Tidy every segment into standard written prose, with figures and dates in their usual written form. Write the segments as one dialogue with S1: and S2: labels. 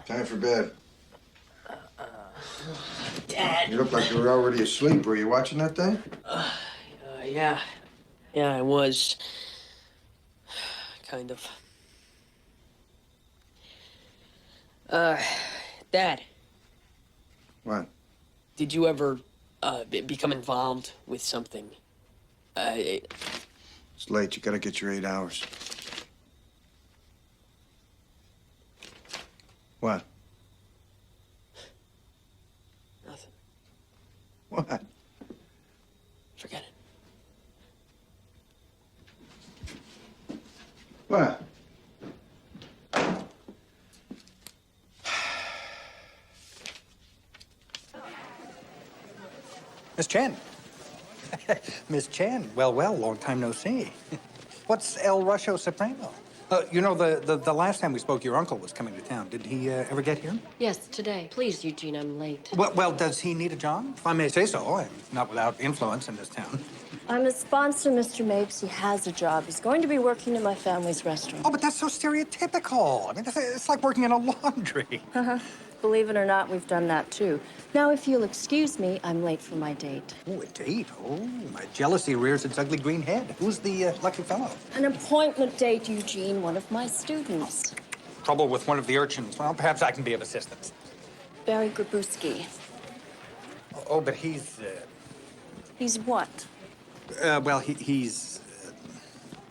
S1: Time for bed.
S2: Dad.
S1: You look like you were already asleep. Were you watching that thing?
S2: Yeah. Yeah, I was. Kind of. Dad.
S1: What?
S2: Did you ever, become involved with something?
S1: It's late. You gotta get your 8 hours. What?
S2: Nothing.
S1: What?
S2: Forget it.
S1: What?
S3: Miss Chen. Miss Chen. Well, long time no see. What's El Rusho Supremo? You know, the last time we spoke, your uncle was coming to town. Did he ever get here?
S4: Yes, today. Please, Eugene, I'm late.
S3: Well, does he need a job? If I may say so. I'm not without influence in this town.
S4: I'm a sponsor, Mr. Mapes. He has a job. He's going to be working in my family's restaurant.
S3: Oh, but that's so stereotypical. I mean, it's like working in a laundry.
S4: Believe it or not, we've done that too. Now, if you'll excuse me, I'm late for my date.
S3: Oh, a date? Oh, my jealousy rears its ugly green head. Who's the lucky fellow?
S4: An appointment date, Eugene, one of my students.
S3: Trouble with one of the urchins. Well, perhaps I can be of assistance.
S4: Barry Grabowski.
S3: Oh, but he's...
S4: He's what?
S3: Well, he's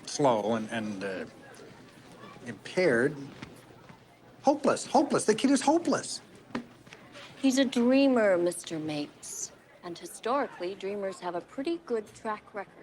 S3: slow and impaired. Hopeless. The kid is hopeless.
S4: He's a dreamer, Mr. Mapes. And historically, dreamers have a pretty good track record.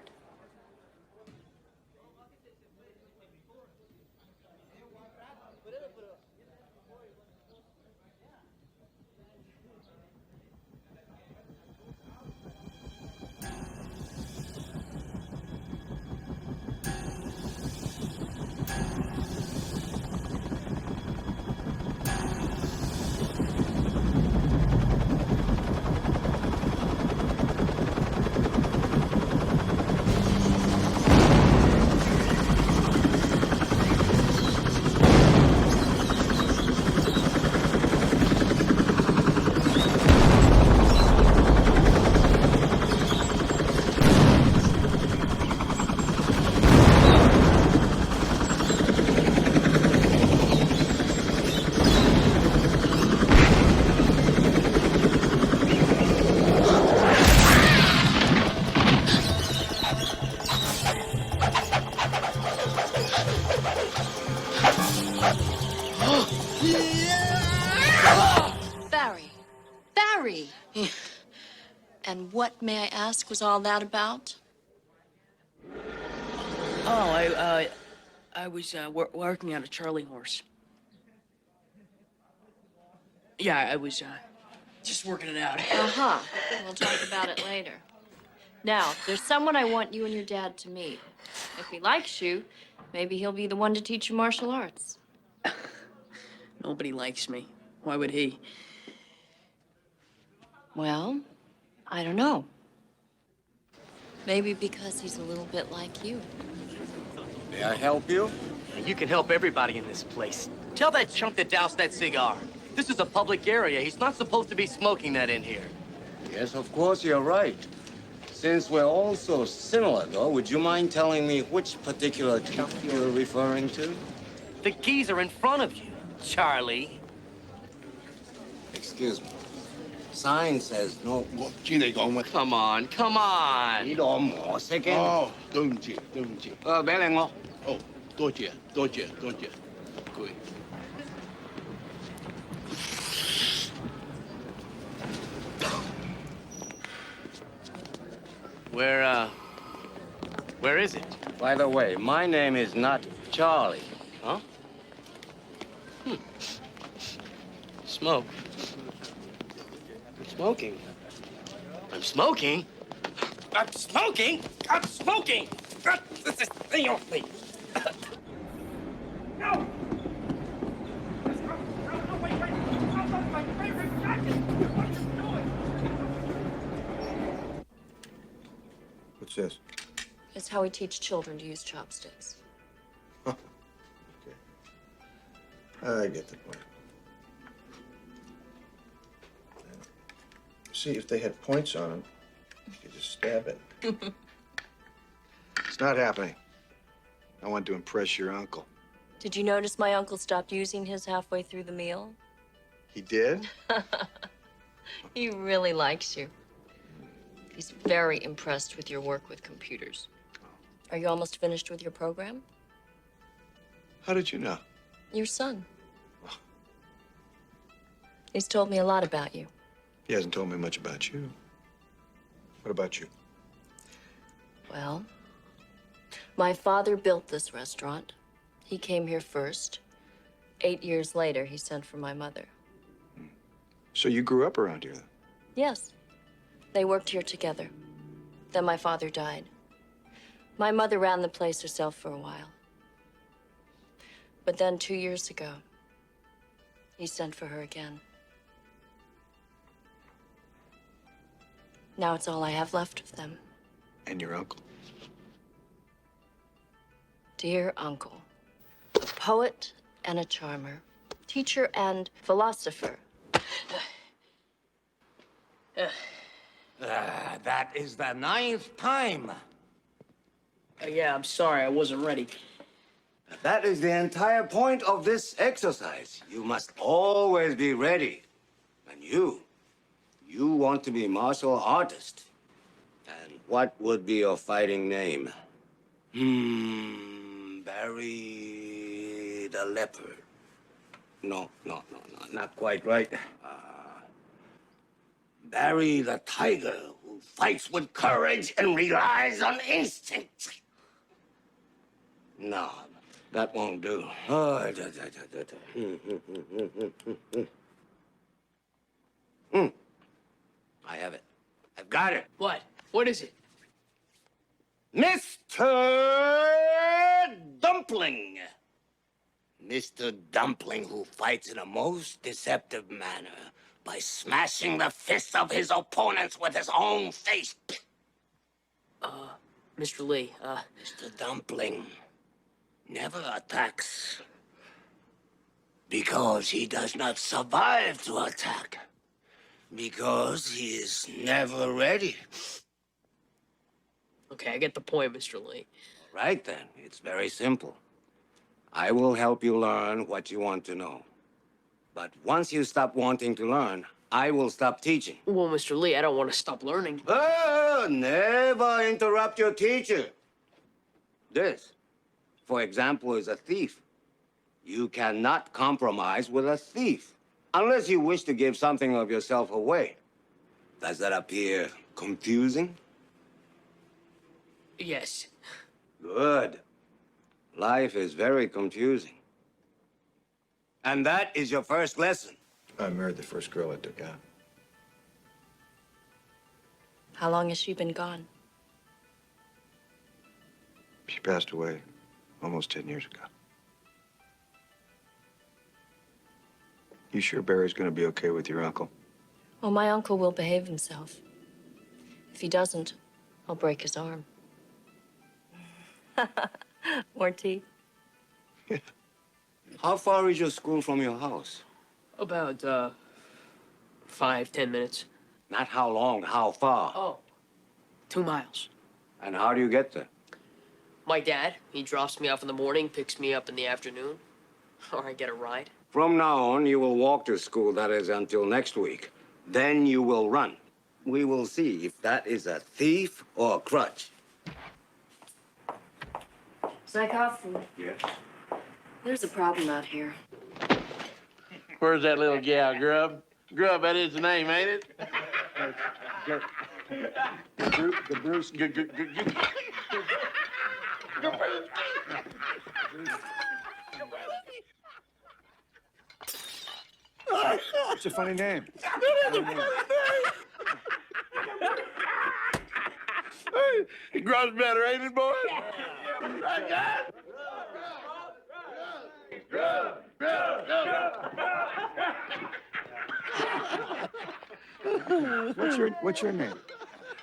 S4: Barry! And what, may I ask, was all that about?
S2: Oh, I was, working on a Charlie horse. Yeah, I was, just working it out.
S4: Uh-huh. We'll talk about it later. Now, there's someone I want you and your dad to meet. If he likes you, maybe he'll be the one to teach you martial arts.
S2: Nobody likes me. Why would he?
S4: Well, I don't know. Maybe because he's a little bit like you.
S5: May I help you?
S6: You can help everybody in this place. Tell that chump to douse that cigar. This is a public area. He's not supposed to be smoking that in here.
S5: Yes, of course, you're right. Since we're all so similar, though, would you mind telling me which particular chuck you're referring to?
S6: The keys are in front of you, Charlie.
S5: Excuse me. Sign says no.
S7: 我知你講乜？
S6: Come on, come on.
S5: 呢度模式嘅。
S7: 哦，對唔住，對唔住。
S5: 俾你我。
S7: 哦，多謝，多謝，多謝。佢
S6: Where is it?
S5: By the way, my name is not Charlie.
S6: Huh? Smoke. I'm smoking. I'm smoking? I'm smoking? I'm smoking! This is the only. No!
S1: What's this?
S4: It's how we teach children to use chopsticks.
S1: Okay. I get the point. See, if they had points on them, you could just stab it. It's not happening. I want to impress your uncle.
S4: Did you notice my uncle stopped using his halfway through the meal?
S1: He did?
S4: He really likes you. He's very impressed with your work with computers. Are you almost finished with your program?
S1: How did you know?
S4: Your son. He's told me a lot about you.
S1: He hasn't told me much about you. What about you?
S4: Well, my father built this restaurant. He came here first. 8 years later, he sent for my mother.
S1: So you grew up around here, then?
S4: Yes. They worked here together. Then my father died. My mother ran the place herself for a while. But then 2 years ago, he sent for her again. Now it's all I have left of them.
S1: And your uncle?
S4: Dear uncle, a poet and a charmer, teacher and philosopher.
S5: That is the 9th time.
S2: Yeah, I'm sorry, I wasn't ready.
S5: That is the entire point of this exercise. You must always be ready. And you want to be martial artist. And what would be your fighting name? Barry the Leopard. No, not quite right. Barry the Tiger, who fights with courage and relies on instinct. No, that won't do. I have it. I've got it.
S2: What? What is it?
S5: Mr. Dumpling. Mr. Dumpling, who fights in a most deceptive manner by smashing the fists of his opponents with his own face.
S2: Mr. Lee,
S5: Mr. Dumpling never attacks because he does not survive to attack. Because he is never ready.
S2: okay, I get the point, Mr. Lee.
S5: Right then, it's very simple. I will help you learn what you want to know. But once you stop wanting to learn, I will stop teaching.
S2: Well, Mr. Lee, I don't want to stop learning.
S5: Oh, never interrupt your teacher. This, for example, is a thief. You cannot compromise with a thief unless you wish to give something of yourself away. Does that appear confusing?
S2: Yes.
S5: Good. Life is very confusing. And that is your first lesson.
S1: I married the first girl I took out.
S4: How long has she been gone?
S1: She passed away almost 10 years ago. You sure Barry's gonna be okay with your uncle?
S4: Well, my uncle will behave himself. If he doesn't, I'll break his arm. More tea?
S5: How far is your school from your house?
S2: About, 5, 10 minutes.
S5: Not how long, how far.
S2: Oh, 2 miles.
S5: And how do you get there?
S2: My dad, he drops me off in the morning, picks me up in the afternoon, or I get a ride.
S5: From now on, you will walk to school, that is, until next week. Then you will run. We will see if that is a thief or a crutch.
S4: Psychopathy.
S5: Yes.
S4: There's a problem out here.
S7: Where's that little gal, Grub? Grub, that is the name, ain't it?
S1: Bruce. It's a funny name.
S7: Grub's better, ain't it, boy?
S1: What's your name?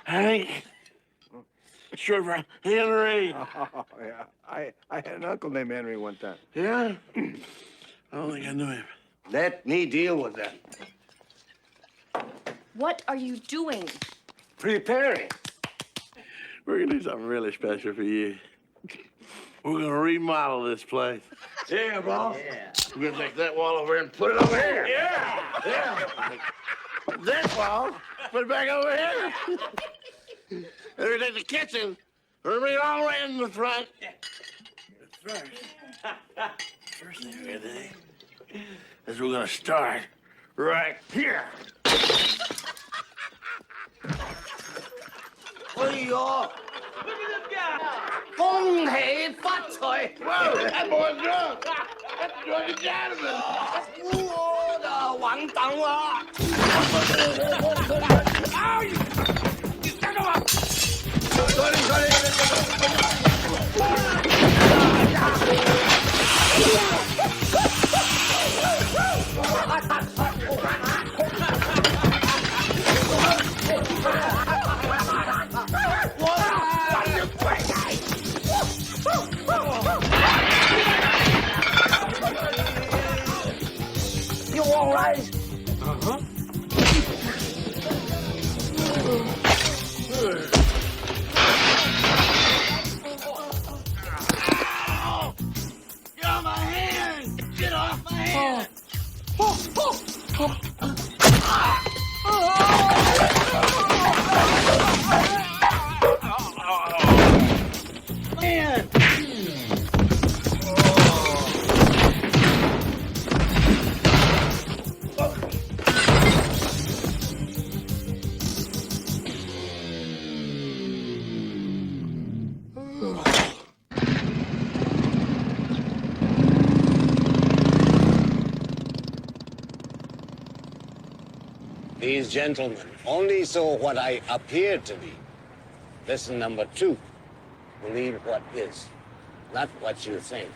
S7: Hank. Short for Henry.
S1: Oh, yeah. I had an uncle named Henry one time.
S7: Yeah? I don't think I knew him.
S5: Let me deal with them.
S4: What are you doing?
S5: Preparing.
S7: We're gonna do something really special for you. We're gonna remodel this place. Yeah, boss. Yeah. We're gonna take that wall over here and put it over here. Yeah. Yeah. This wall, put it back over here. And we're gonna take the kitchen, we're gonna bring it all the way in the front. But first thing we're gonna do is we're gonna start right here.
S5: 哎呦！恭喜發財！
S7: Whoa, that boy's drunk. That's drunk and gentleman.
S5: 我的穩當啦！ You all right?
S7: Get off my hand! Get off my hand! Man!
S5: These gentlemen only saw what I appeared to be. Lesson number 2, believe what is, not what you think.